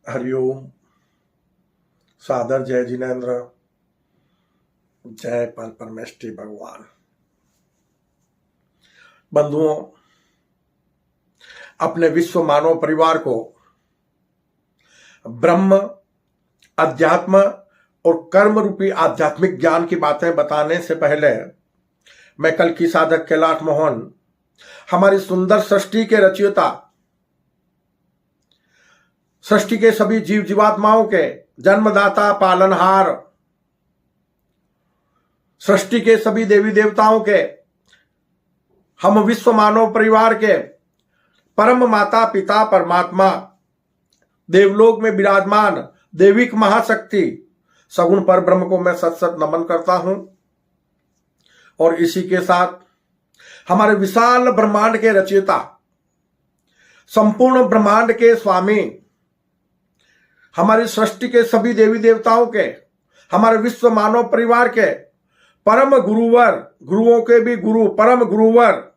हरिओम। सादर जय जिनेन्द्र, जय पाल परमेष्टि भगवान। बंधुओं, अपने विश्व मानव परिवार को ब्रह्म, अध्यात्म और कर्म रूपी आध्यात्मिक ज्ञान की बातें बताने से पहले मैं कल की साधक कैलाश मोहन, हमारी सुंदर सृष्टि के रचयिता, सृष्टि के सभी जीव जीवात्माओं के जन्मदाता, पालनहार, सृष्टि के सभी देवी देवताओं के, हम विश्व मानव परिवार के परम माता पिता परमात्मा, देवलोक में विराजमान देविक महाशक्ति सगुण पर ब्रह्म को मैं सत सत नमन करता हूं। और इसी के साथ हमारे विशाल ब्रह्मांड के रचयिता, संपूर्ण ब्रह्मांड के स्वामी, हमारी सृष्टि के सभी देवी देवताओं के, हमारे विश्व मानव परिवार के परम गुरुवर, गुरुओं के भी गुरु, परम गुरुवर,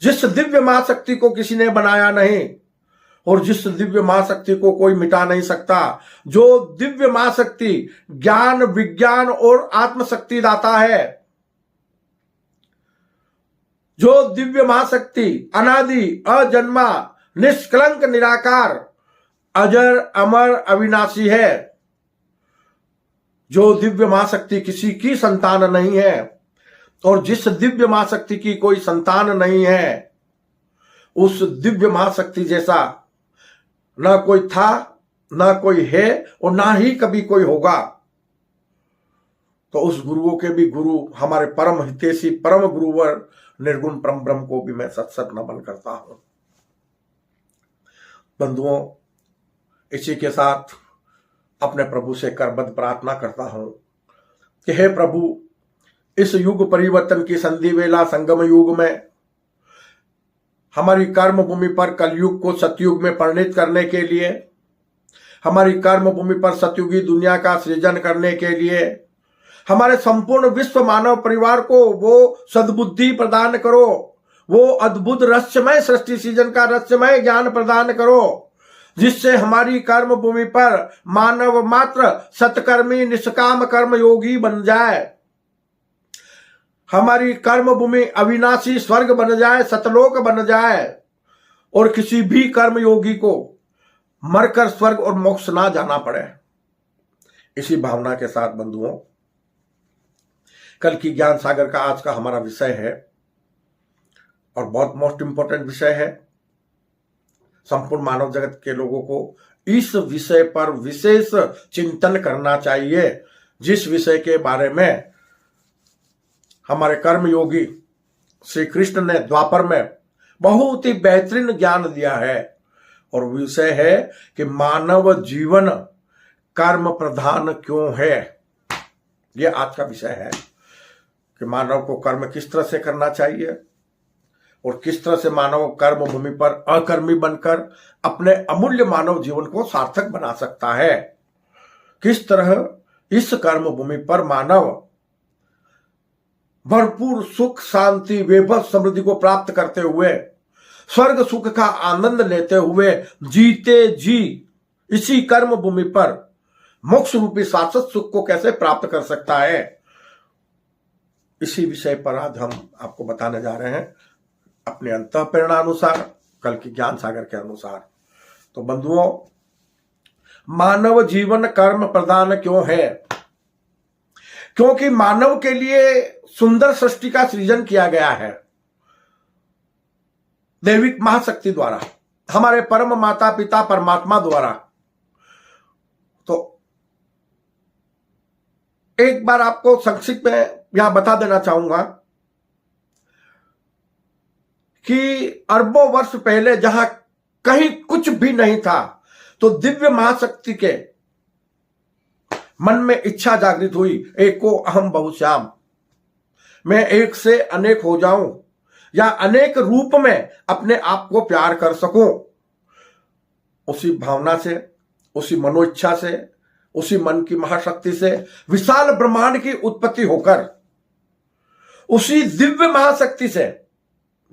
जिस दिव्य महाशक्ति को किसी ने बनाया नहीं और जिस दिव्य महाशक्ति को कोई मिटा नहीं सकता, जो दिव्य महाशक्ति ज्ञान, विज्ञान और आत्मशक्ति दाता है, जो दिव्य महाशक्ति अनादि, अजन्मा, निष्कलंक, निराकार, अजर, अमर, अविनाशी है, जो दिव्य महाशक्ति किसी की संतान नहीं है और जिस दिव्य महाशक्ति की कोई संतान नहीं है, उस दिव्य महाशक्ति जैसा ना कोई था, ना कोई है और ना ही कभी कोई होगा। तो उस गुरुओं के भी गुरु, हमारे परम हितैषी, परम गुरुवर निर्गुण परम ब्रह्म को भी मैं सत सत नमन करता हूं। बंधुओं, इसी के साथ अपने प्रभु से करबद्ध प्रार्थना करता हूं कि हे प्रभु, इस युग परिवर्तन की संधि वेला संगम युग में हमारी कर्म भूमि पर कलयुग को सतयुग में परिणित करने के लिए, हमारी कर्म भूमि पर सतयुगी दुनिया का सृजन करने के लिए, हमारे संपूर्ण विश्व मानव परिवार को वो सद्बुद्धि प्रदान करो, वो अद्भुत रहस्यमय सृष्टि सृजन का रहस्यमय ज्ञान प्रदान करो, जिससे हमारी कर्म भूमि पर मानव मात्र सत्कर्मी, निष्काम कर्म योगी बन जाए, हमारी कर्म भूमि अविनाशी स्वर्ग बन जाए, सतलोक बन जाए और किसी भी कर्म योगी को मरकर स्वर्ग और मोक्ष ना जाना पड़े। इसी भावना के साथ बंधुओं, कल की ज्ञान सागर का आज का हमारा विषय है और बहुत मोस्ट इंपॉर्टेंट विषय है। संपूर्ण मानव जगत के लोगों को इस विषय पर विशेष चिंतन करना चाहिए, जिस विषय के बारे में हमारे कर्म योगी श्री कृष्ण ने द्वापर में बहुत ही बेहतरीन ज्ञान दिया है। और विषय है कि मानव जीवन कर्म प्रधान क्यों है। यह आज का विषय है कि मानव को कर्म किस तरह से करना चाहिए और किस तरह से मानव कर्म भूमि पर अकर्मी बनकर अपने अमूल्य मानव जीवन को सार्थक बना सकता है। किस तरह इस कर्म भूमि पर मानव भरपूर सुख, शांति, वैभव, समृद्धि को प्राप्त करते हुए, स्वर्ग सुख का आनंद लेते हुए जीते जी इसी कर्म भूमि पर मोक्ष रूपी शाश्वत सुख को कैसे प्राप्त कर सकता है, इसी विषय पर आज हम आपको बताने जा रहे हैं अपने अंतःप्रेरणा अनुसार, कल की ज्ञान सागर के अनुसार। तो बंधुओं, मानव जीवन कर्म प्रधान क्यों है? क्योंकि मानव के लिए सुंदर सृष्टि का सृजन किया गया है दैविक महाशक्ति द्वारा, हमारे परम माता पिता परमात्मा द्वारा। तो एक बार आपको संक्षिप्त में यहां बता देना चाहूंगा कि अरबों वर्ष पहले जहां कहीं कुछ भी नहीं था, तो दिव्य महाशक्ति के मन में इच्छा जागृत हुई, एको अहम बहुश्याम, मैं एक से अनेक हो जाऊं या अनेक रूप में अपने आप को प्यार कर सकूं। उसी भावना से, उसी मनोइच्छा से, उसी मन की महाशक्ति से विशाल ब्रह्मांड की उत्पत्ति होकर उसी दिव्य महाशक्ति से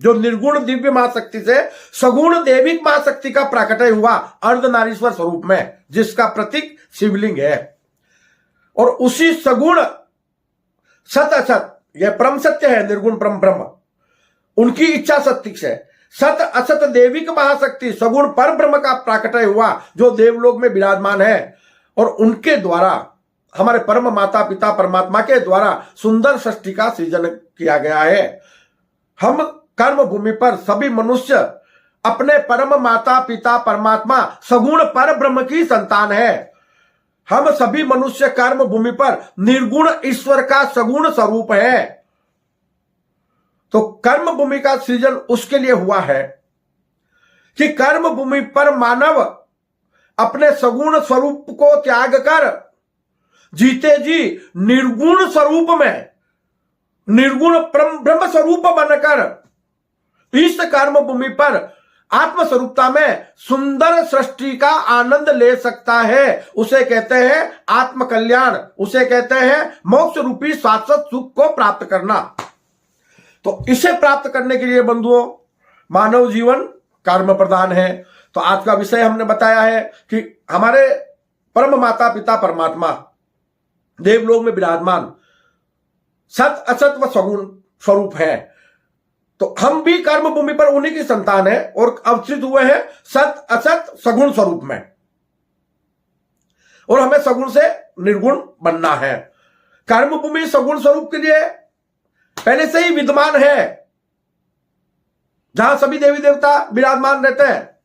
जो निर्गुण दिव्य महाशक्ति से सगुण दैविक महाशक्ति का प्राकट्य हुआ अर्धनारीश्वर स्वरूप में, जिसका प्रतीक शिवलिंग है। और उसी सगुण सत असत, यह परम सत्य है, निर्गुण परम ब्रह्म, उनकी इच्छा शक्ति से सत असत दैविक महाशक्ति सगुण पर ब्रह्म का प्राकट्य हुआ, जो देवलोक में विराजमान है। और उनके द्वारा, हमारे परम माता पिता परमात्मा के द्वारा सुंदर सृष्टि का सृजन किया गया है। हम कर्म भूमि पर सभी मनुष्य अपने परम माता पिता परमात्मा सगुण पर ब्रह्म की संतान है। हम सभी मनुष्य कर्म भूमि पर निर्गुण ईश्वर का सगुण स्वरूप है। तो कर्म भूमि का सृजन उसके लिए हुआ है कि कर्म भूमि पर मानव अपने सगुण स्वरूप को त्याग कर जीते जी निर्गुण स्वरूप में, निर्गुण ब्रह्म स्वरूप बनकर इस कर्म भूमि पर आत्मस्वरूपता में सुंदर सृष्टि का आनंद ले सकता है। उसे कहते हैं आत्म कल्याण, उसे कहते हैं मोक्ष रूपी शाश्वत सुख को प्राप्त करना। तो इसे प्राप्त करने के लिए बंधुओं, मानव जीवन कर्म प्रधान है। तो आज का विषय हमने बताया है कि हमारे परम माता पिता परमात्मा देवलोक में विराजमान सत असत व सगुण स्वरूप है। तो हम भी कर्म भूमि पर उन्हीं की संतान है और अवतरित हुए हैं सत असत सगुण स्वरूप में, और हमें सगुण से निर्गुण बनना है। कर्म भूमि सगुण स्वरूप के लिए पहले से ही विद्यमान है, जहां सभी देवी देवता विराजमान रहते हैं,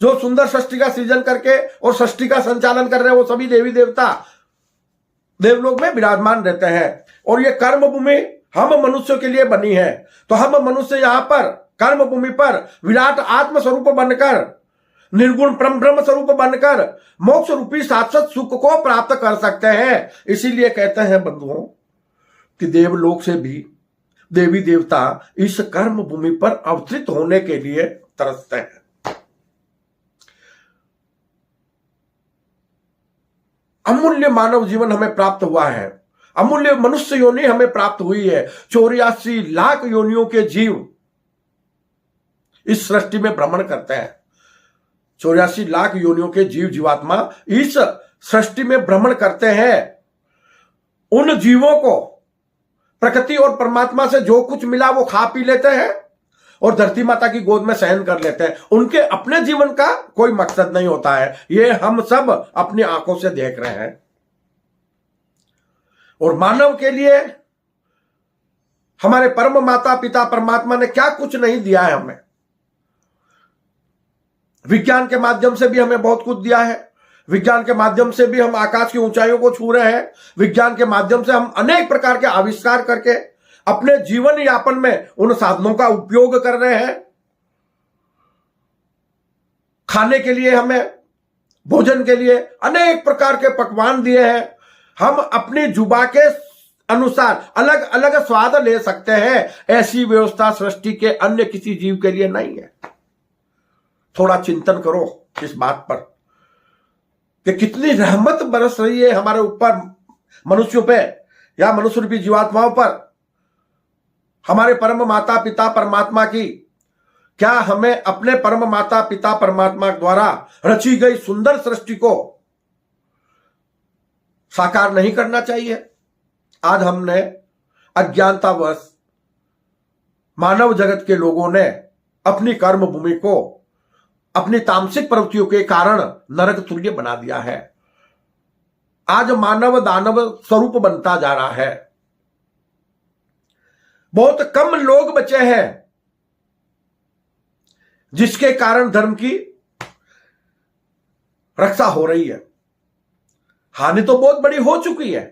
जो सुंदर सृष्टि का सृजन करके और सृष्टि का संचालन कर रहे हैं, वो सभी देवी देवता देवलोक में विराजमान रहते हैं। और ये कर्म भूमि हम मनुष्यों के लिए बनी है। तो हम मनुष्य यहां पर कर्म भूमि पर विराट आत्म स्वरूप बनकर, निर्गुण परम ब्रह्म स्वरूप बनकर मोक्ष रूपी शाश्वत सुख को प्राप्त कर सकते हैं। इसीलिए कहते हैं बंधुओं कि देवलोक से भी देवी देवता इस कर्म भूमि पर अवतरित होने के लिए तरसते हैं। अमूल्य मानव जीवन हमें प्राप्त हुआ है, अमूल्य मनुष्य योनि हमें प्राप्त हुई है। 84 लाख योनियों के जीव इस सृष्टि में भ्रमण करते हैं। 84 लाख योनियों के जीव जीवात्मा इस सृष्टि में भ्रमण करते हैं। उन जीवों को प्रकृति और परमात्मा से जो कुछ मिला वो खा पी लेते हैं और धरती माता की गोद में शयन कर लेते हैं। उनके अपने जीवन का कोई मकसद नहीं होता है। ये हम सब अपनी आंखों से देख रहे हैं। और मानव के लिए हमारे परम माता पिता परमात्मा ने क्या कुछ नहीं दिया है हमें। विज्ञान के माध्यम से भी हमें बहुत कुछ दिया है। विज्ञान के माध्यम से भी हम आकाश की ऊंचाइयों को छू रहे हैं। विज्ञान के माध्यम से हम अनेक प्रकार के आविष्कार करके अपने जीवन यापन में उन साधनों का उपयोग कर रहे हैं। खाने के लिए हमें, भोजन के लिए अनेक प्रकार के पकवान दिए हैं। हम अपनी जुबा के अनुसार अलग अलग स्वाद ले सकते हैं। ऐसी व्यवस्था सृष्टि के अन्य किसी जीव के लिए नहीं है। थोड़ा चिंतन करो इस बात पर कि कितनी रहमत बरस रही है हमारे ऊपर, मनुष्यों पे या मनुष्य रूपी जीवात्माओं पर, हमारे परम माता पिता परमात्मा की। क्या हमें अपने परम माता पिता परमात्मा द्वारा रची गई सुंदर सृष्टि को साकार नहीं करना चाहिए? आज हमने अज्ञानतावश मानव जगत के लोगों ने अपनी कर्म भूमि को अपनी तामसिक प्रवृत्तियों के कारण नरक तुल्य बना दिया है। आज मानव दानव स्वरूप बनता जा रहा है। बहुत कम लोग बचे हैं जिसके कारण धर्म की रक्षा हो रही है। हानि तो बहुत बड़ी हो चुकी है।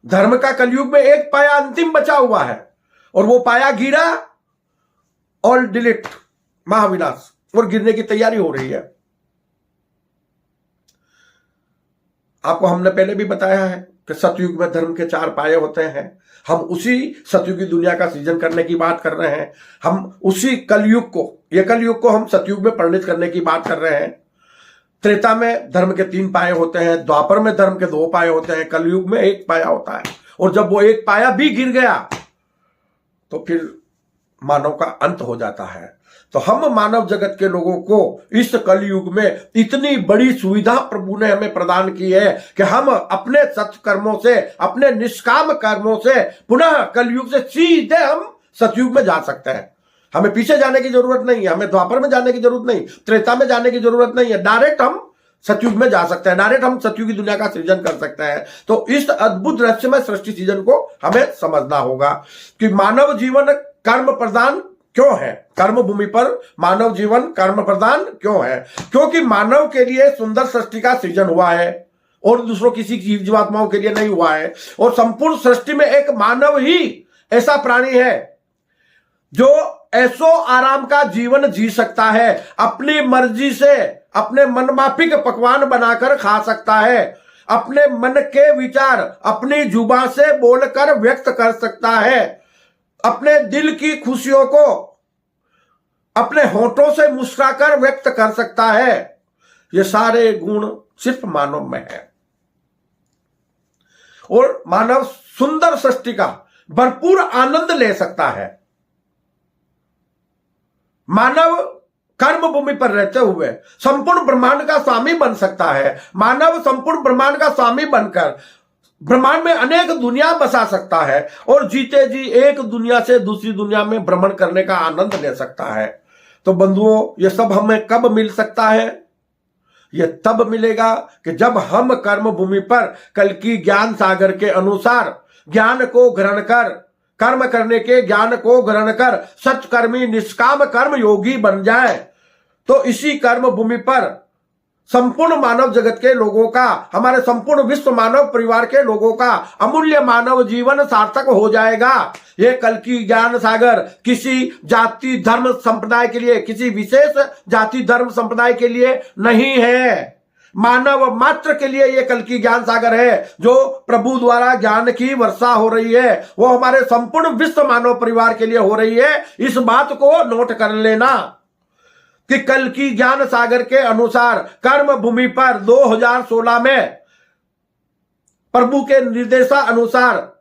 धर्म का कलयुग में एक पाया अंतिम बचा हुआ है और वो पाया गिरा, ऑल डिलीट, महाविनाश, और गिरने की तैयारी हो रही है। आपको हमने पहले भी बताया है कि सतयुग में धर्म के 4 पाए होते हैं। हम उसी सतयुगी दुनिया का सृजन करने की बात कर रहे हैं। हम उसी कलयुग को, यह कलयुग को हम सतयुग में परिणित करने की बात कर रहे हैं। त्रेता में धर्म के 3 पाए होते हैं, द्वापर में धर्म के 2 पाए होते हैं, कलयुग में 1 पाया होता है। और जब वो 1 पाया भी गिर गया तो फिर मानव का अंत हो जाता है। तो हम मानव जगत के लोगों को इस कलयुग में इतनी बड़ी सुविधा प्रभु ने हमें प्रदान की है कि हम अपने सत्कर्मों से, अपने निष्काम कर्मों से पुनः कलयुग से सीधे हम सतयुग में जा सकते हैं। हमें पीछे जाने की जरूरत नहीं है, हमें द्वापर में जाने की जरूरत नहीं, त्रेता में जाने की जरूरत नहीं है। डायरेक्ट हम सतयुग में जा सकते हैं, डायरेक्ट हम सतयुगी दुनिया का सृजन कर सकते हैं। तो इस अद्भुत रहस्यमय सृष्टि सृजन को हमें समझना होगा कि मानव जीवन कर्म प्रधान क्यों है। कर्म भूमि पर मानव जीवन कर्म प्रधान क्यों है? क्योंकि मानव के लिए सुंदर सृष्टि का सृजन हुआ है और दूसरों किसी जीव जीवात्माओं के लिए नहीं हुआ है। और संपूर्ण सृष्टि में एक मानव ही ऐसा प्राणी है जो ऐसो आराम का जीवन जी सकता है, अपनी मर्जी से अपने मनमाफिक पकवान बनाकर खा सकता है, अपने मन के विचार अपनी जुबान से बोलकर व्यक्त कर सकता है, अपने दिल की खुशियों को अपने होठों से मुस्कुराकर व्यक्त कर सकता है। ये सारे गुण सिर्फ मानव में है और मानव सुंदर सृष्टि का भरपूर आनंद ले सकता है। मानव कर्म भूमि पर रहते हुए संपूर्ण ब्रह्मांड का स्वामी बन सकता है। मानव संपूर्ण ब्रह्मांड का स्वामी बनकर ब्रह्मांड में अनेक दुनिया बसा सकता है और जीते जी एक दुनिया से दूसरी दुनिया में भ्रमण करने का आनंद ले सकता है। तो बंधुओं, ये सब हमें कब मिल सकता है? ये तब मिलेगा कि जब हम कर्म भूमि पर कल की ज्ञान सागर के अनुसार ज्ञान को ग्रहण कर, कर्म करने के ज्ञान को ग्रहण कर सत्कर्मी निष्काम कर्म योगी बन जाए। तो इसी कर्म भूमि पर संपूर्ण मानव जगत के लोगों का, हमारे संपूर्ण विश्व मानव परिवार के लोगों का अमूल्य मानव जीवन सार्थक हो जाएगा। ये कल की ज्ञान सागर किसी जाति धर्म संप्रदाय के लिए, किसी विशेष जाति धर्म संप्रदाय के लिए नहीं है, मानव मात्र के लिए ये कल की ज्ञान सागर है। जो प्रभु द्वारा ज्ञान की वर्षा हो रही है वो हमारे संपूर्ण विश्व मानव परिवार के लिए हो रही है। इस बात को नोट कर लेना कि कल की ज्ञान सागर के अनुसार कर्म भूमि पर 2016 में प्रभु के निर्देशा अनुसार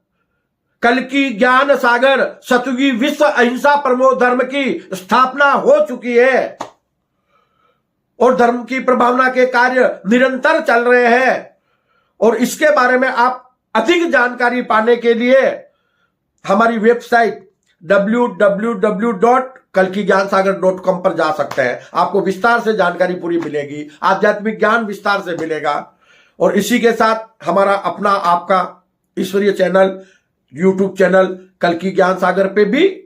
कल की ज्ञान सागर सतयुगी विश्व अहिंसा परमो धर्म की स्थापना हो चुकी है और धर्म की प्रभावना के कार्य निरंतर चल रहे हैं। और इसके बारे में आप अधिक जानकारी पाने के लिए हमारी वेबसाइट www.kalkigyansagar.com पर जा सकते हैं। आपको विस्तार से जानकारी पूरी मिलेगी, आध्यात्मिक ज्ञान विस्तार से मिलेगा। और इसी के साथ हमारा अपना आपका ईश्वरीय चैनल, यूट्यूब चैनल कल्कि ज्ञान सागर पे भी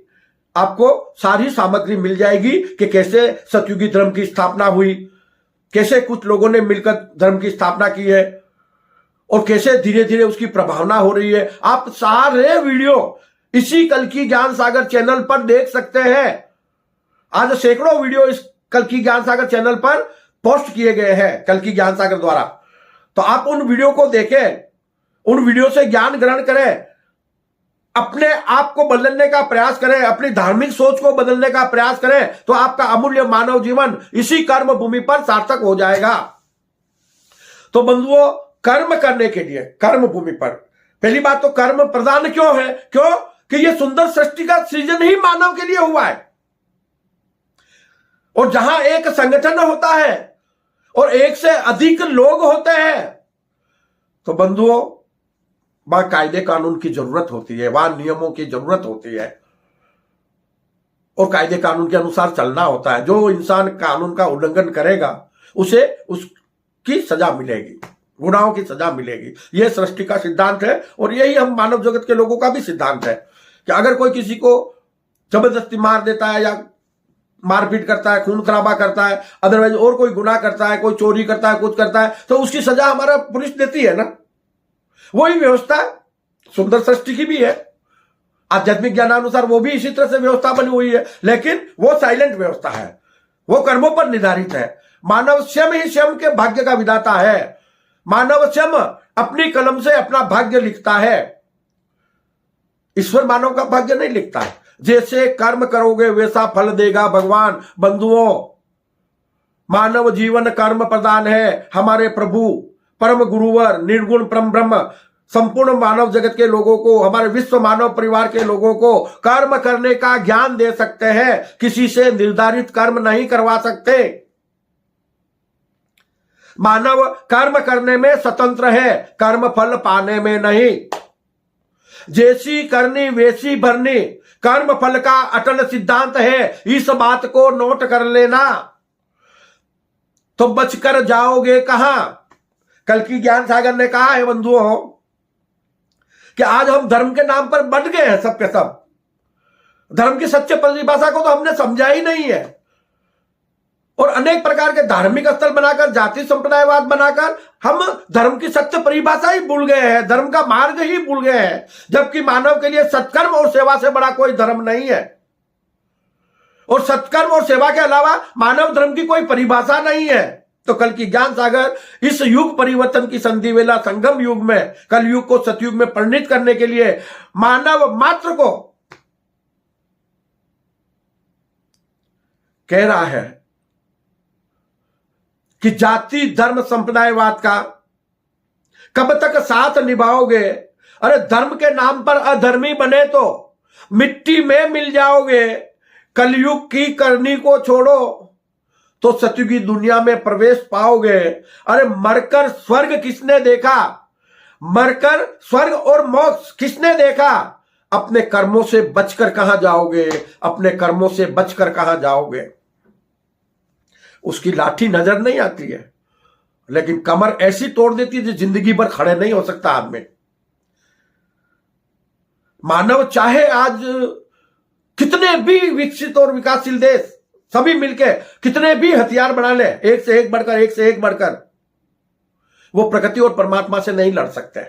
आपको सारी सामग्री मिल जाएगी कि कैसे सतयुगी धर्म की स्थापना हुई, कैसे कुछ लोगों ने मिलकर धर्म की स्थापना की है और कैसे धीरे धीरे उसकी प्रभावना हो रही है। आप सारे वीडियो इसी कल्कि ज्ञान सागर चैनल पर देख सकते हैं। आज सैकड़ों वीडियो इस कल्कि ज्ञान सागर चैनल पर पोस्ट किए गए हैं कल्कि ज्ञान सागर द्वारा। तो आप उन वीडियो को देखें, उन वीडियो से ज्ञान ग्रहण करें, अपने आप को बदलने का प्रयास करें, अपनी धार्मिक सोच को बदलने का प्रयास करें, तो आपका अमूल्य मानव जीवन इसी कर्म भूमि पर सार्थक हो जाएगा। तो बंधुओं, कर्म करने के लिए कर्म भूमि पर पहली बात तो कर्म प्रधान क्यों है? क्यों कि यह सुंदर सृष्टि का सृजन ही मानव के लिए हुआ है। और जहां एक संगठन होता है और एक से अधिक लोग होते हैं तो बंधुओं वहां कायदे कानून की जरूरत होती है, वहां नियमों की जरूरत होती है और कायदे कानून के अनुसार चलना होता है। जो इंसान कानून का उल्लंघन करेगा उसे उसकी सजा मिलेगी, गुनाहों की सजा मिलेगी। यह सृष्टि का सिद्धांत है और यही हम मानव जगत के लोगों का भी सिद्धांत है कि अगर कोई किसी को जबरदस्ती मार देता है या मारपीट करता है, खून खराबा करता है, अदरवाइज और कोई गुनाह करता है, कोई चोरी करता है, कुछ करता है, तो उसकी सजा हमारा पुलिस देती है ना। वही व्यवस्था सुंदर सृष्टि की भी है, आध्यात्मिक ज्ञानानुसार वो भी इसी तरह से व्यवस्था बनी हुई है, लेकिन वो साइलेंट व्यवस्था है, वो कर्मों पर निर्धारित है। मानव स्वयं ही स्वयं के भाग्य का विधाता है। मानव स्वयं अपनी कलम से अपना भाग्य लिखता है, ईश्वर मानव का भाग्य नहीं लिखता है। जैसे कर्म करोगे वैसा फल देगा भगवान। बंधुओं, मानव जीवन कर्म प्रदान है। हमारे प्रभु परम गुरुवर निर्गुण परम ब्रह्म संपूर्ण मानव जगत के लोगों को, हमारे विश्व मानव परिवार के लोगों को कर्म करने का ज्ञान दे सकते हैं। किसी से निर्धारित कर्म नहीं करवा सकते। मानव कर्म करने में स्वतंत्र है, कर्म फल पाने में नहीं। जैसी करनी वैसी भरनी कर्म फल का अटल सिद्धांत है। इस बात को नोट कर लेना तो बचकर जाओगे कहां। कल की ज्ञान सागर ने कहा है बंधुओं कि आज हम धर्म के नाम पर बंट गए हैं। सब के सब धर्म की सच्चे परिभाषा को तो हमने समझा ही नहीं है, और अनेक प्रकार के धार्मिक स्थल बनाकर, जाति संप्रदायवाद बनाकर हम धर्म की सत्य परिभाषा ही भूल गए हैं, धर्म का मार्ग ही भूल गए हैं। जबकि मानव के लिए सत्कर्म और सेवा से बड़ा कोई धर्म नहीं है, और सत्कर्म और सेवा के अलावा मानव धर्म की कोई परिभाषा नहीं है। तो कल की ज्ञान सागर इस युग परिवर्तन की संधि वेला संगम युग में, कल युग को सतयुग में परिणित करने के लिए मानव मात्र को कह रहा है कि जाति धर्म संप्रदायवाद का कब तक साथ निभाओगे। अरे धर्म के नाम पर अधर्मी बने तो मिट्टी में मिल जाओगे। कलयुग की करनी को छोड़ो तो सतयुगी दुनिया में प्रवेश पाओगे। अरे मरकर स्वर्ग किसने देखा, मरकर स्वर्ग और मोक्ष किसने देखा। अपने कर्मों से बचकर कहां जाओगे, अपने कर्मों से बचकर कहां जाओगे। उसकी लाठी नजर नहीं आती है, लेकिन कमर ऐसी तोड़ देती है जो जिंदगी भर खड़े नहीं हो सकता आदमी। मानव चाहे आज कितने भी विकसित और विकासशील देश सभी मिलके कितने भी हथियार बना ले, एक से एक बढ़कर, एक से एक बढ़कर, वो प्रकृति और परमात्मा से नहीं लड़ सकते।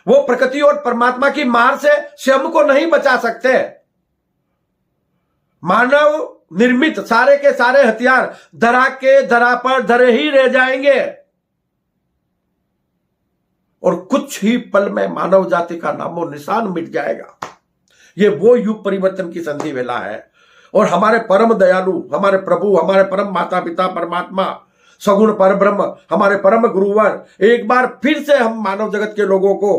वो प्रकृति और परमात्मा की मार से स्वयं को नहीं बचा सकते। मानव निर्मित सारे के सारे हथियार धरा के धरा पर धरे ही रह जाएंगे, और कुछ ही पल में मानव जाति का नामो निशान मिट जाएगा। ये वो युग परिवर्तन की संधि वेला है, और हमारे परम दयालु, हमारे प्रभु, हमारे परम माता पिता परमात्मा, सगुण परब्रह्म, हमारे परम गुरुवर एक बार फिर से हम मानव जगत के लोगों को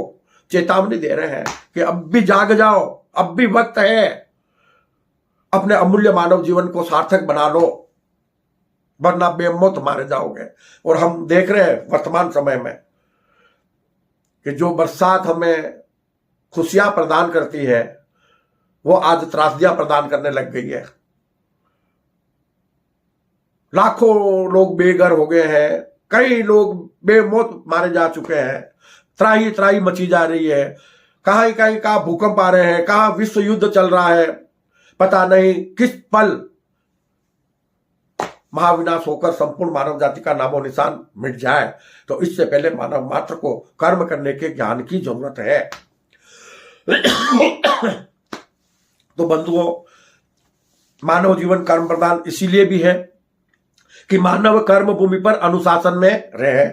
चेतावनी दे रहे हैं कि अब भी जाग जाओ, अब भी वक्त है, अपने अमूल्य मानव जीवन को सार्थक बना लो, वरना बेमौत मारे जाओगे। और हम देख रहे हैं वर्तमान समय में कि जो बरसात हमें खुशियां प्रदान करती है, वो आज त्रासदियां प्रदान करने लग गई है। लाखों लोग बेघर हो गए हैं, कई लोग बेमौत मारे जा चुके हैं, त्राही त्राही मची जा रही है, कहां कहीं कहां भूकंप आ रहे हैं, कहां विश्व युद्ध चल रहा है, पता नहीं किस पल महाविनाश होकर संपूर्ण मानव जाति का नामो निशान मिट जाए। तो इससे पहले मानव मात्र को कर्म करने के ज्ञान की जरूरत है। तो बंधुओं, मानव जीवन कर्म प्रधान इसीलिए भी है कि मानव कर्म भूमि पर अनुशासन में रहे।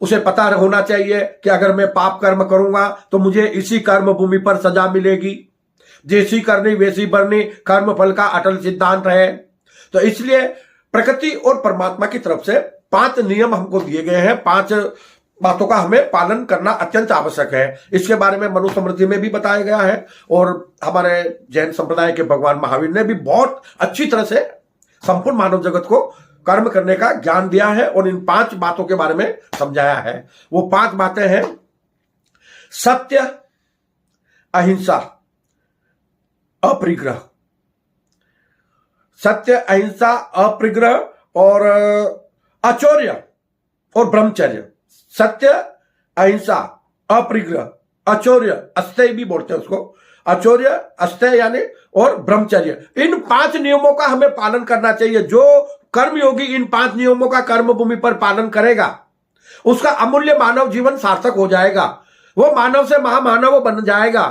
उसे पता होना चाहिए कि अगर मैं पाप कर्म करूंगा तो मुझे इसी कर्म भूमि पर सजा मिलेगी। जैसी करनी वैसी भरनी कर्म फल का अटल सिद्धांत है। तो इसलिए प्रकृति और परमात्मा की तरफ से 5 नियम हमको दिए गए हैं, 5 बातों का हमें पालन करना अत्यंत आवश्यक है। इसके बारे में मनुस्मृति में भी बताया गया है, और हमारे जैन संप्रदाय के भगवान महावीर ने भी बहुत अच्छी तरह से संपूर्ण मानव जगत को कर्म करने का ज्ञान दिया है और इन 5 बातों के बारे में समझाया है। वो 5 बातें हैं: सत्य, अहिंसा, अपरिग्रह। सत्य, अहिंसा, अपरिग्रह और अचौर्य और ब्रह्मचर्य। सत्य, अहिंसा, अपरिग्रह, अचौर्य, अस्तेय भी बोलते हैं उसको, अचौर्य, अस्तेय यानी, और ब्रह्मचर्य। इन 5 नियमों का हमें पालन करना चाहिए। जो कर्मयोगी इन 5 नियमों का कर्म भूमि पर पालन करेगा, उसका अमूल्य मानव जीवन सार्थक हो जाएगा। वो मानव से महामानव बन जाएगा,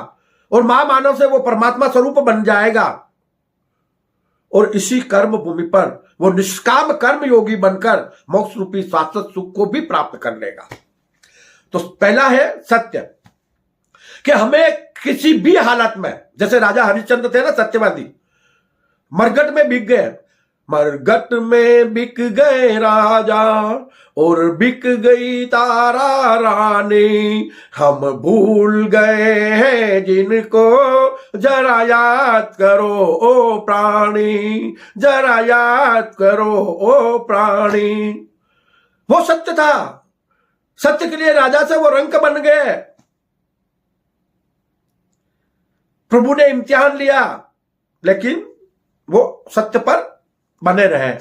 और महामानव से वो परमात्मा स्वरूप बन जाएगा, और इसी कर्म भूमि पर वो निष्काम कर्म योगी बनकर मोक्ष रूपी शाश्वत सुख को भी प्राप्त कर लेगा। तो पहला है सत्य, कि हमें किसी भी हालत में, जैसे राजा हरिश्चंद्र थे ना, सत्यवादी, मरघट में बिक गए, मरघट में बिक गए राजा और बिक गई तारा रानी, हम भूल गए हैं जिनको, जरा याद करो ओ प्राणी, जरा याद करो ओ प्राणी। वो सत्य था, सत्य के लिए राजा से वो रंक बन गए। प्रभु ने इम्तिहान लिया लेकिन वो सत्य पर बने रहे।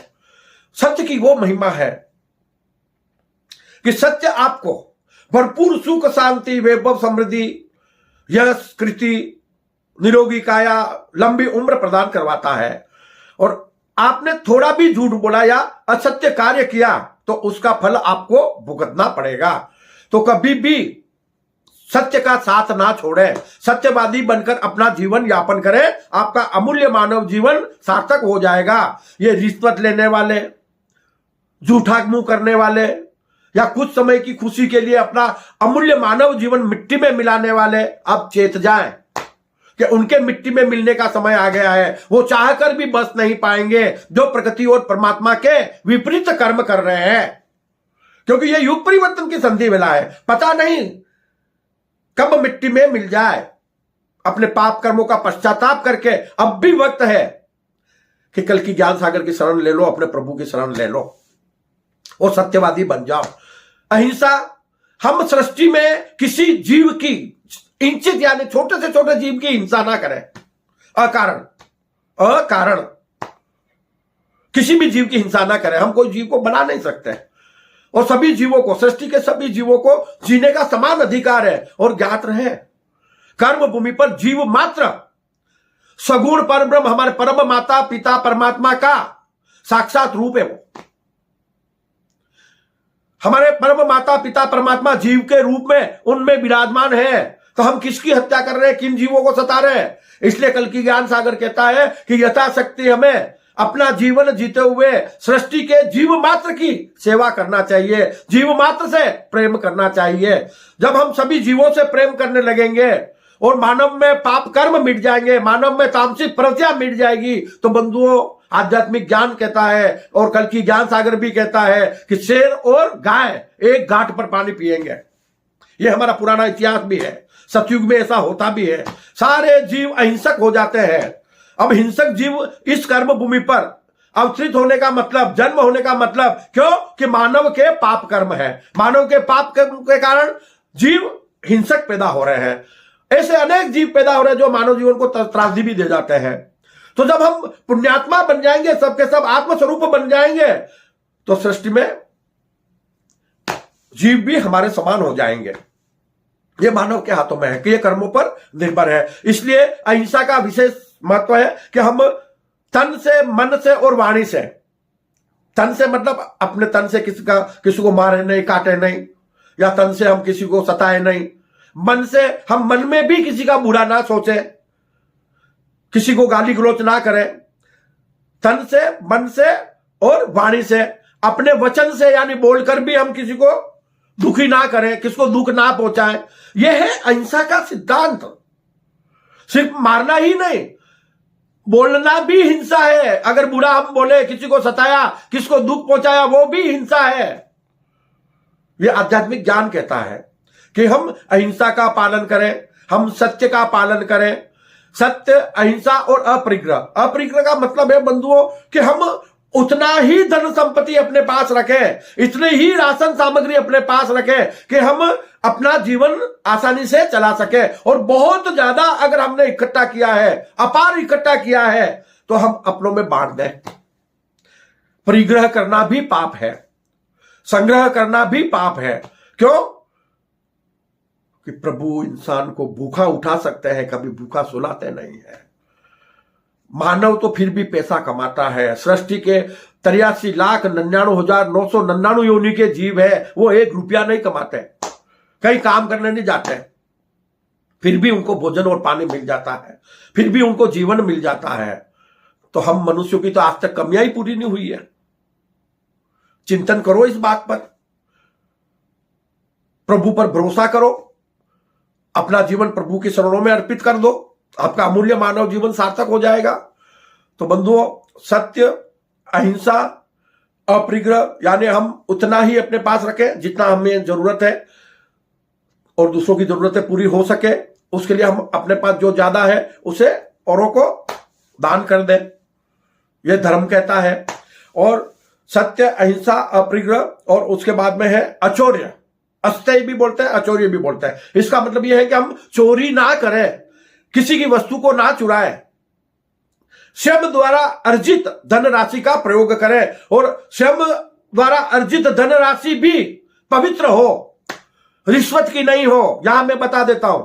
सत्य की वो महिमा है कि सत्य आपको भरपूर सुख, शांति, वैभव, समृद्धि, यश, कृति, निरोगी काया, लंबी उम्र प्रदान करवाता है। और आपने थोड़ा भी झूठ बोला या असत्य कार्य किया तो उसका फल आपको भुगतना पड़ेगा। तो कभी भी सत्य का साथ ना छोड़े, सत्यवादी बनकर अपना जीवन यापन करें, आपका अमूल्य मानव जीवन सार्थक हो जाएगा। ये रिश्वत लेने वाले, झूठा मुंह करने वाले या कुछ समय की खुशी के लिए अपना अमूल्य मानव जीवन मिट्टी में मिलाने वाले अब चेत जाएं कि उनके मिट्टी में मिलने का समय आ गया है। वो चाहकर भी बच नहीं पाएंगे जो प्रकृति और परमात्मा के विपरीत कर्म कर रहे हैं, क्योंकि ये युग परिवर्तन की संधि वेला है। पता नहीं कब मिट्टी में मिल जाए। अपने पाप कर्मों का पश्चाताप करके अब भी वक्त है कि कल की ज्ञान सागर की शरण ले लो, अपने प्रभु की शरण ले लो और सत्यवादी बन जाओ। अहिंसा, हम सृष्टि में किसी जीव की इंचित यानी छोटे से छोटे जीव की हिंसा ना करें। अकारण किसी भी जीव की हिंसा ना करें। हम कोई जीव को बना नहीं सकते और सभी जीवों को, सृष्टि के सभी जीवों को जीने का समान अधिकार है। और ज्ञात रहे, कर्म भूमि पर जीव मात्र सगुण परब्रह्म, हमारे परम माता पिता परमात्मा का साक्षात रूप है। वो हमारे परम माता पिता परमात्मा जीव के रूप में उनमें विराजमान है। तो हम किसकी हत्या कर रहे हैं, किन जीवों को सता रहे हैं? इसलिए कल की ज्ञान सागर कहता है कि यथाशक्ति हमें अपना जीवन जीते हुए सृष्टि के जीव मात्र की सेवा करना चाहिए, जीव मात्र से प्रेम करना चाहिए। जब हम सभी जीवों से प्रेम करने लगेंगे और मानव में पाप कर्म मिट जाएंगे, मानव में तामसिक प्रवृत्तियां मिट जाएगी, तो बंधुओं आध्यात्मिक ज्ञान कहता है और कल की ज्ञान सागर भी कहता है कि शेर और गाय एक घाट पर पानी पिएंगे। यह हमारा पुराना इतिहास भी है, सतयुग में ऐसा होता भी है। सारे जीव अहिंसक हो जाते हैं। अब हिंसक जीव इस कर्म भूमि पर अवतरित होने का मतलब, जन्म होने का मतलब, क्यों कि मानव के पाप कर्म है। मानव के पाप कर्म के कारण जीव हिंसक पैदा हो रहे हैं। ऐसे अनेक जीव पैदा हो रहे हैं जो मानव जीवन को त्रासदी भी दे जाते हैं। तो जब हम पुण्यात्मा बन जाएंगे, सबके सब आत्मस्वरूप बन जाएंगे, तो सृष्टि में जीव भी हमारे समान हो जाएंगे। ये मानव के हाथों में है कि ये कर्मों पर निर्भर है। इसलिए अहिंसा का विशेष महत्व है कि हम तन से, मन से और वाणी से, तन से मतलब अपने तन से किसी को मारे नहीं, काटे नहीं, या तन से हम किसी को सताए नहीं। मन से हम मन में भी किसी का बुरा ना सोचे, किसी को गाली गलौज ना करें। तन से, मन से और वाणी से, अपने वचन से यानी बोलकर भी हम किसी को दुखी ना करें, किसको दुख ना पहुंचाएं। यह है अहिंसा का सिद्धांत। सिर्फ मारना ही नहीं, बोलना भी हिंसा है। अगर बुरा हम बोले, किसी को सताया, किसको दुख पहुंचाया, वो भी हिंसा है। यह आध्यात्मिक ज्ञान कहता है कि हम अहिंसा का पालन करें, हम सत्य का पालन करें। सत्य, अहिंसा और अपरिग्रह। अपरिग्रह का मतलब है बंधुओं कि हम उतना ही धन संपत्ति अपने पास रखें, इतने ही राशन सामग्री अपने पास रखें कि हम अपना जीवन आसानी से चला सके। और बहुत ज्यादा अगर हमने इकट्ठा किया है, अपार इकट्ठा किया है, तो हम अपनों में बांट दें। परिग्रह करना भी पाप है, संग्रह करना भी पाप है। क्यों कि प्रभु इंसान को भूखा उठा सकते हैं, कभी भूखा सुलाते नहीं है। मानव तो फिर भी पैसा कमाता है। सृष्टि के 83,99,999 योनि के जीव है, वो 1 रुपया नहीं कमाते, कहीं काम करने नहीं जाते, फिर भी उनको भोजन और पानी मिल जाता है, फिर भी उनको जीवन मिल जाता है। तो हम मनुष्यों की तो आज तक कमियां ही पूरी नहीं हुई है। चिंतन करो इस बात पर, प्रभु पर भरोसा करो, अपना जीवन प्रभु की शरणों में अर्पित कर दो, आपका अमूल्य मानव जीवन सार्थक हो जाएगा। तो बंधुओं, सत्य, अहिंसा, अपरिग्रह, यानी हम उतना ही अपने पास रखें जितना हमें जरूरत है और दूसरों की जरूरतें पूरी हो सके, उसके लिए हम अपने पास जो ज्यादा है उसे औरों को दान कर दें, यह धर्म कहता है। और सत्य, अहिंसा, अपरिग्रह और उसके बाद में है अचौर्य। अस्तेय भी बोलते हैं, अचौर्य भी बोलते हैं। इसका मतलब यह है कि हम चोरी ना करें, किसी की वस्तु को ना चुराएं, श्रम द्वारा अर्जित धनराशि का प्रयोग करें और श्रम द्वारा अर्जित धनराशि भी पवित्र हो, रिश्वत की नहीं हो। यहां मैं बता देता हूं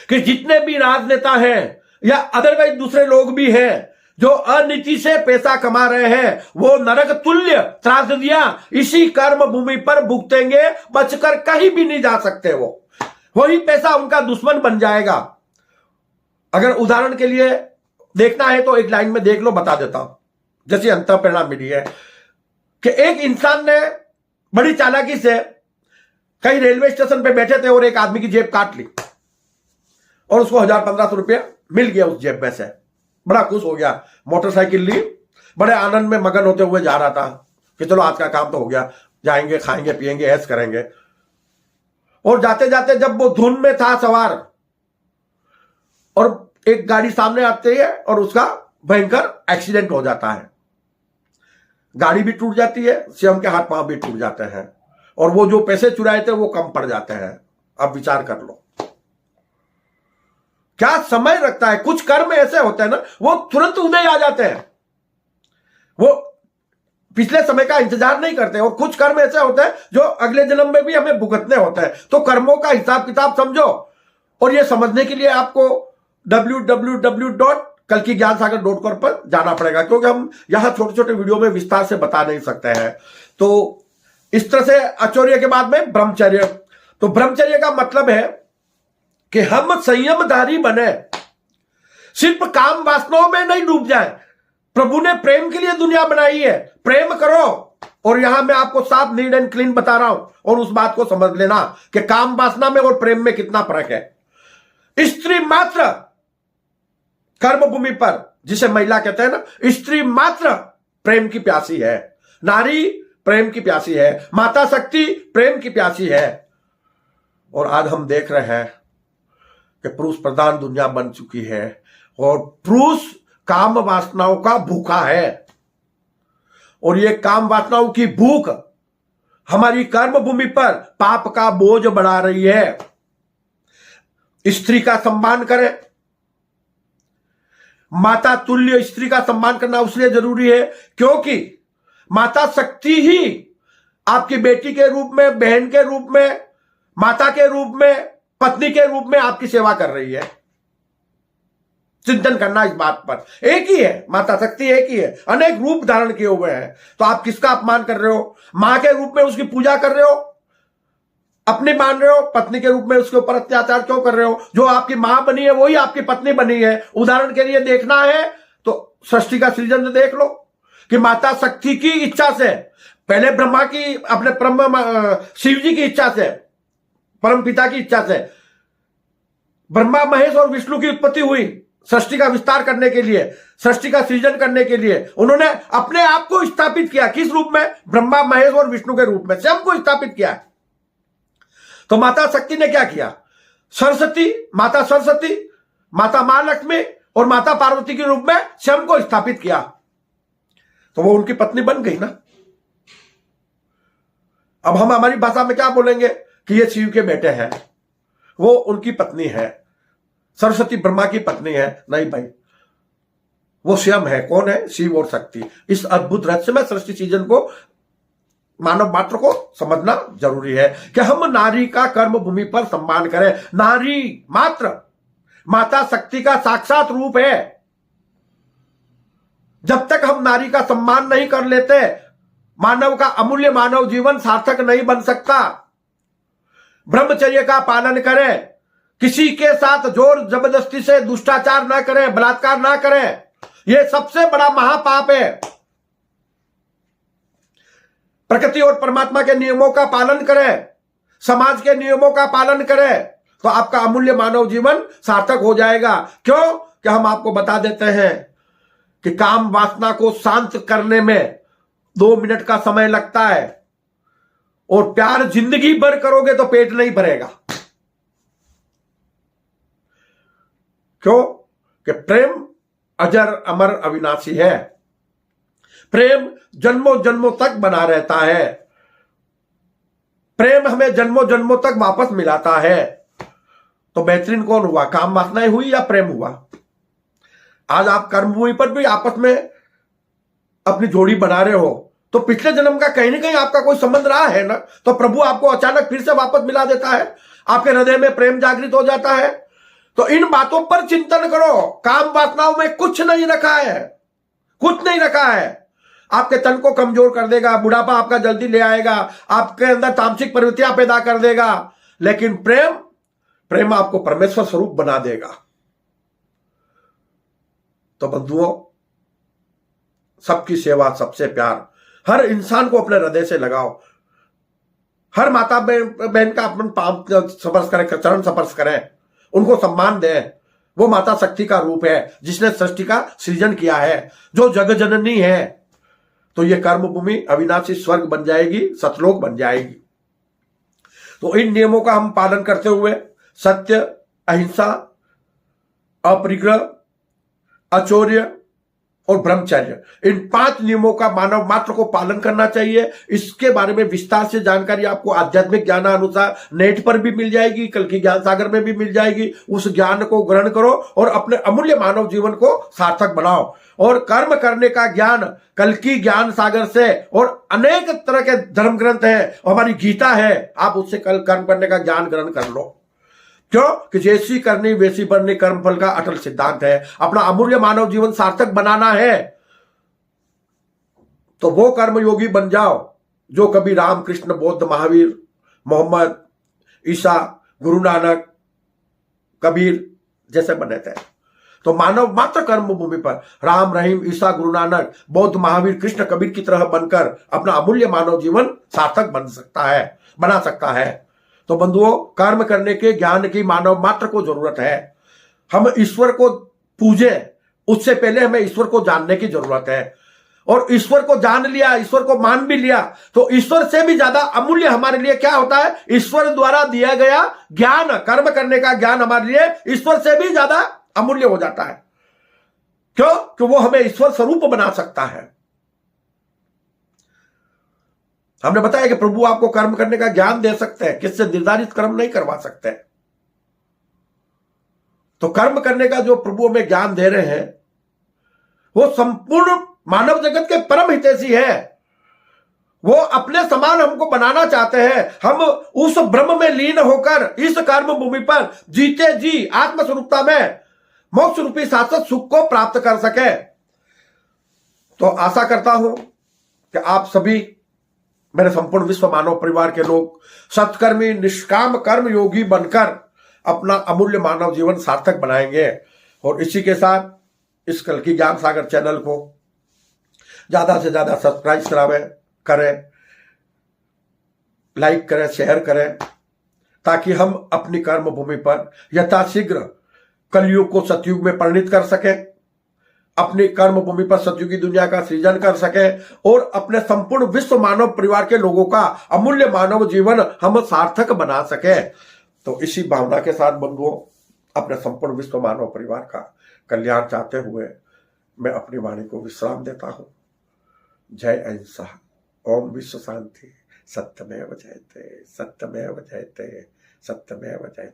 कि जितने भी राजनेता हैं या अदरवाइज दूसरे लोग भी हैं जो अनीति से पैसा कमा रहे हैं, वो नरक तुल्य त्रासदियां इसी कर्म भूमि पर भुगतेंगे, बचकर कहीं भी नहीं जा सकते। वो वही पैसा उनका दुश्मन बन जाएगा। अगर उदाहरण के लिए देखना है तो एक लाइन में देख लो, बता देता हूं। जैसी अंतःप्रेरणा मिली है कि एक इंसान ने बड़ी चालाकी से कहीं रेलवे स्टेशन पे बैठे थे और एक आदमी की जेब काट ली और उसको 1000-1500 रुपया मिल गया उस जेब में से। बड़ा खुश हो गया, मोटरसाइकिल ली, बड़े आनंद में मगन होते हुए जा रहा था कि चलो आज का काम तो हो गया, जाएंगे, खाएंगे, पिएंगे, ऐश करेंगे। और जाते जाते जब वो धुन में था सवार और एक गाड़ी सामने आती है और उसका भयंकर एक्सीडेंट हो जाता है, गाड़ी भी टूट जाती है, स्वयं के हाथ पांव भी टूट जाते हैं और वो जो पैसे चुराए थे वो कम पड़ जाते हैं। अब विचार कर लो, क्या समय रखता है। कुछ कर्म ऐसे होते हैं ना, वो तुरंत उदय आ जाते हैं, वो पिछले समय का इंतजार नहीं करते। और कुछ कर्म ऐसे होते हैं जो अगले जन्म में भी हमें भुगतने होते हैं। तो कर्मों का हिसाब किताब समझो। और ये समझने के लिए आपको www.kalkigyanasagar.com पर जाना पड़ेगा, क्योंकि हम यहां छोटे छोटे वीडियो में विस्तार से बता नहीं सकते हैं। तो इस तरह से अचौर्य के बाद में ब्रह्मचर्य। तो ब्रह्मचर्य का मतलब है कि हम संयमधारी बने, सिर्फ काम वासनाओं में नहीं डूब जाए। प्रभु ने प्रेम के लिए दुनिया बनाई है, प्रेम करो। और यहां मैं आपको साफ नीट एंड क्लीन बता रहा हूं और उस बात को समझ लेना कि काम वासना में और प्रेम में कितना फर्क है। स्त्री मात्र कर्म भूमि पर, जिसे महिला कहते हैं ना, स्त्री मात्र प्रेम की प्यासी है, नारी प्रेम की प्यासी है, माता शक्ति प्रेम की प्यासी है। और आज हम देख रहे हैं कि पुरुष प्रधान दुनिया बन चुकी है और पुरुष काम वासनाओं का भूखा है। और ये काम वासनाओं की भूख हमारी कर्म भूमि पर पाप का बोझ बढ़ा रही है। स्त्री का सम्मान करें, माता तुल्य स्त्री का सम्मान करना उसलिए जरूरी है क्योंकि माता शक्ति ही आपकी बेटी के रूप में, बहन के रूप में, माता के रूप में, पत्नी के रूप में आपकी सेवा कर रही है। चिंतन करना इस बात पर। एक ही है, माता शक्ति एक ही है, अनेक रूप धारण किए हुए हैं। तो आप किसका अपमान कर रहे हो? मां के रूप में उसकी पूजा कर रहे हो, अपनी मान रहे हो, पत्नी के रूप में उसके ऊपर अत्याचार क्यों कर रहे हो? जो आपकी मां बनी है वही आपकी पत्नी बनी है। उदाहरण के लिए देखना है तो सृष्टि का सृजन देख लो कि माता शक्ति की इच्छा से, पहले ब्रह्मा की, अपने शिव जी की इच्छा से, परम पिता की इच्छा से ब्रह्मा, महेश और विष्णु की उत्पत्ति हुई सृष्टि का विस्तार करने के लिए, सृष्टि का सृजन करने के लिए। उन्होंने अपने आप को स्थापित किया, किस रूप में? ब्रह्मा, महेश और विष्णु के रूप में स्वयं को स्थापित किया। तो माता शक्ति ने क्या किया? सरस्वती, माता सरस्वती, माता महालक्ष्मी और माता पार्वती के रूप में स्वयं को स्थापित किया। तो वो उनकी पत्नी बन गई ना। अब हम हमारी भाषा में क्या बोलेंगे कि ये शिव के बेटे हैं, वो उनकी पत्नी है। सरस्वती ब्रह्मा की पत्नी है? नहीं भाई, वो स्वयं है। कौन है? शिव और शक्ति। इस अद्भुत रहस्यमय सृष्टि सृजन को मानव मात्र को समझना जरूरी है कि हम नारी का कर्म भूमि पर सम्मान करें। नारी मात्र माता शक्ति का साक्षात रूप है। जब तक हम नारी का सम्मान नहीं कर लेते, मानव का अमूल्य मानव जीवन सार्थक नहीं बन सकता। ब्रह्मचर्य का पालन करें, किसी के साथ जोर जबरदस्ती से दुष्टाचार ना करें, बलात्कार ना करें। यह सबसे बड़ा महापाप है। प्रकृति और परमात्मा के नियमों का पालन करें, समाज के नियमों का पालन करें, तो आपका अमूल्य मानव जीवन सार्थक हो जाएगा। क्यों? कि हम आपको बता देते हैं कि काम वासना को शांत करने में 2 मिनट का समय लगता है, और प्यार जिंदगी भर करोगे तो पेट नहीं भरेगा। क्यों? कि प्रेम अजर अमर अविनाशी है, प्रेम जन्मों जन्मों तक बना रहता है, प्रेम हमें जन्मों जन्मों तक वापस मिलाता है। तो बेहतरीन कौन हुआ, काम वासनाएं हुई या प्रेम हुआ? आज आप कर्मभूमि पर भी आपस में अपनी जोड़ी बना रहे हो, तो पिछले जन्म का कहीं ना कहीं आपका कोई संबंध रहा है ना, तो प्रभु आपको अचानक फिर से वापस मिला देता है, आपके हृदय में प्रेम जागृत हो जाता है। तो इन बातों पर चिंतन करो। काम वासनाओं में कुछ नहीं रखा है, कुछ नहीं रखा है। आपके तन को कमजोर कर देगा, बुढ़ापा आपका जल्दी ले आएगा, आपके अंदर तामसिक प्रवृत्तियां पैदा कर देगा। लेकिन प्रेम, प्रेम आपको परमेश्वर स्वरूप बना देगा। तो बंधुओं, सबकी सेवा, सबसे प्यार, हर इंसान को अपने हृदय से लगाओ। हर माता बहन का अपन पांव स्पर्श करें, चरण स्पर्श करें, उनको सम्मान दें। वो माता शक्ति का रूप है जिसने सृष्टि का सृजन किया है, जो जग जननी है। तो ये कर्मभूमि अविनाशी स्वर्ग बन जाएगी, सतलोक बन जाएगी। तो इन नियमों का हम पालन करते हुए सत्य, अहिंसा, अपरिग्रह, अचौर्य और ब्रह्मचर्य, इन 5 नियमों का मानव मात्र को पालन करना चाहिए। इसके बारे में विस्तार से जानकारी आपको आध्यात्मिक ज्ञान अनुसार नेट पर भी मिल जाएगी, कल की ज्ञान सागर में भी मिल जाएगी। उस ज्ञान को ग्रहण करो और अपने अमूल्य मानव जीवन को सार्थक बनाओ। और कर्म करने का ज्ञान कल की ज्ञान सागर से, और अनेक तरह के धर्म ग्रंथ है, हमारी गीता है, आप उससे कल कर्म करने का ज्ञान ग्रहण कर लो। क्यों? कि जैसी करनी वैसी बननी कर्मफल का अटल सिद्धांत है। अपना अमूल्य मानव जीवन सार्थक बनाना है तो वो कर्मयोगी बन जाओ जो कभी राम, कृष्ण, बुद्ध, महावीर, मोहम्मद, ईसा, गुरु नानक, कबीर जैसे बने थे। तो मानव मात्र कर्म भूमि पर राम, रहीम, ईसा, गुरु नानक, बौद्ध, महावीर, कृष्ण, कबीर की तरह बनकर अपना अमूल्य मानव जीवन सार्थक बना सकता है। तो बंधुओं, कर्म करने के ज्ञान की मानव मात्र को जरूरत है। हम ईश्वर को पूजें, उससे पहले हमें ईश्वर को जानने की जरूरत है। और ईश्वर को जान लिया, ईश्वर को मान भी लिया, तो ईश्वर से भी ज्यादा अमूल्य हमारे लिए क्या होता है? ईश्वर द्वारा दिया गया ज्ञान, कर्म करने का ज्ञान हमारे लिए ईश्वर से भी ज्यादा अमूल्य हो जाता है। क्यों? कि वो हमें ईश्वर स्वरूप बना सकता है। हमने बताया कि प्रभु आपको कर्म करने का ज्ञान दे सकते हैं, किससे निर्धारित कर्म नहीं करवा सकते। तो कर्म करने का जो प्रभु हमें ज्ञान दे रहे हैं वो संपूर्ण मानव जगत के परम हितैषी है। वो अपने समान हमको बनाना चाहते हैं। हम उस ब्रह्म में लीन होकर इस कर्म भूमि पर जीते जी आत्मस्वरूपता में मोक्ष रूपी शाश्वत सुख को प्राप्त कर सके। तो आशा करता हूं कि आप सभी मेरे संपूर्ण विश्व मानव परिवार के लोग सत्कर्मी, निष्काम कर्म योगी बनकर अपना अमूल्य मानव जीवन सार्थक बनाएंगे। और इसी के साथ इस कल की ज्ञान सागर चैनल को ज्यादा से ज्यादा सब्सक्राइब करें, लाइक करें, शेयर करें, ताकि हम अपनी कर्म भूमि पर यथाशीघ्र कलयुग को सतयुग में परिणित कर सकें, अपनी कर्म भूमि पर सतयुगी दुनिया का सृजन कर सके और अपने संपूर्ण विश्व मानव परिवार के लोगों का अमूल्य मानव जीवन हम सार्थक बना सके। तो इसी भावना के साथ बंधुओं, अपने संपूर्ण विश्व मानव परिवार का कल्याण चाहते हुए मैं अपनी वाणी को विश्राम देता हूं। जय अहिंसा, ओम विश्व शांति, सत्यमेव जयते, सत्यमेव जयते, सत्यमेव जयते।